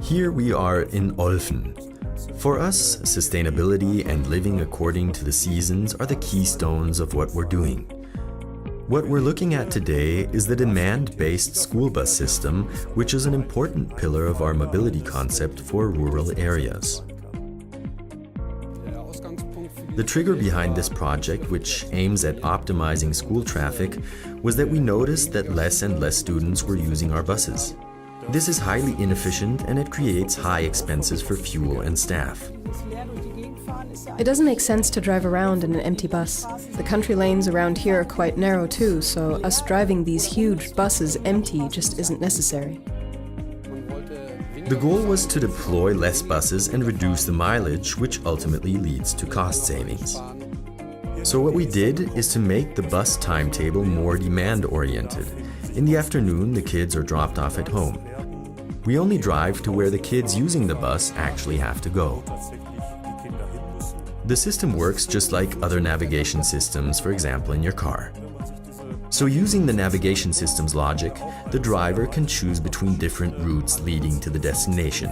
Here we are in Olfen. For us, sustainability and living according to the seasons are the keystones of what we're doing. What we're looking at today is the demand-based school bus system, which is an important pillar of our mobility concept for rural areas. The trigger behind this project, which aims at optimizing school traffic, was that we noticed that less and less students were using our buses. This is highly inefficient and it creates high expenses for fuel and staff. It doesn't make sense to drive around in an empty bus. The country lanes around here are quite narrow too, so us driving these huge buses empty just isn't necessary. The goal was to deploy less buses and reduce the mileage, which ultimately leads to cost savings. So what we did is to make the bus timetable more demand-oriented. In the afternoon, the kids are dropped off at home. We only drive to where the kids using the bus actually have to go. The system works just like other navigation systems, for example in your car. So using the navigation system's logic, the driver can choose between different routes leading to the destination.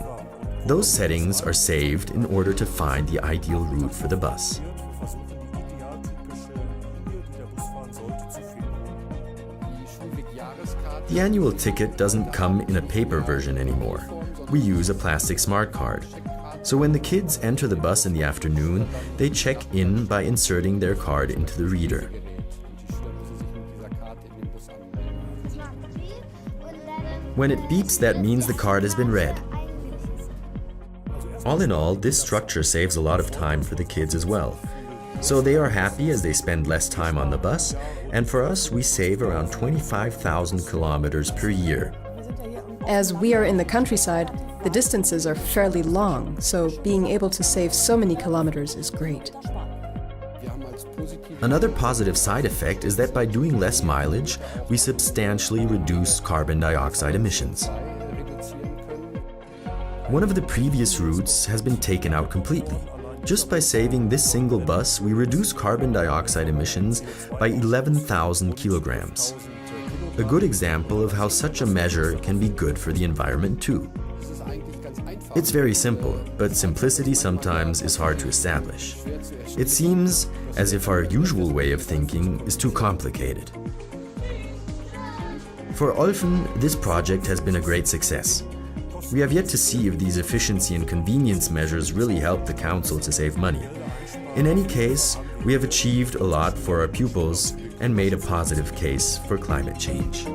Those settings are saved in order to find the ideal route for the bus. The annual ticket doesn't come in a paper version anymore. We use a plastic smart card. So when the kids enter the bus in the afternoon, they check in by inserting their card into the reader. When it beeps, that means the card has been read. All in all, this structure saves a lot of time for the kids as well. So they are happy as they spend less time on the bus, and for us, we save around 25,000 kilometers per year. As we are in the countryside, the distances are fairly long, so being able to save so many kilometers is great. Another positive side effect is that by doing less mileage, we substantially reduce carbon dioxide emissions. One of the previous routes has been taken out completely. Just by saving this single bus, we reduce carbon dioxide emissions by 11,000 kilograms. A good example of how such a measure can be good for the environment too. It's very simple, but simplicity sometimes is hard to establish. It seems as if our usual way of thinking is too complicated. For Olfen, this project has been a great success. We have yet to see if these efficiency and convenience measures really help the council to save money. In any case, we have achieved a lot for our pupils and made a positive case for climate change.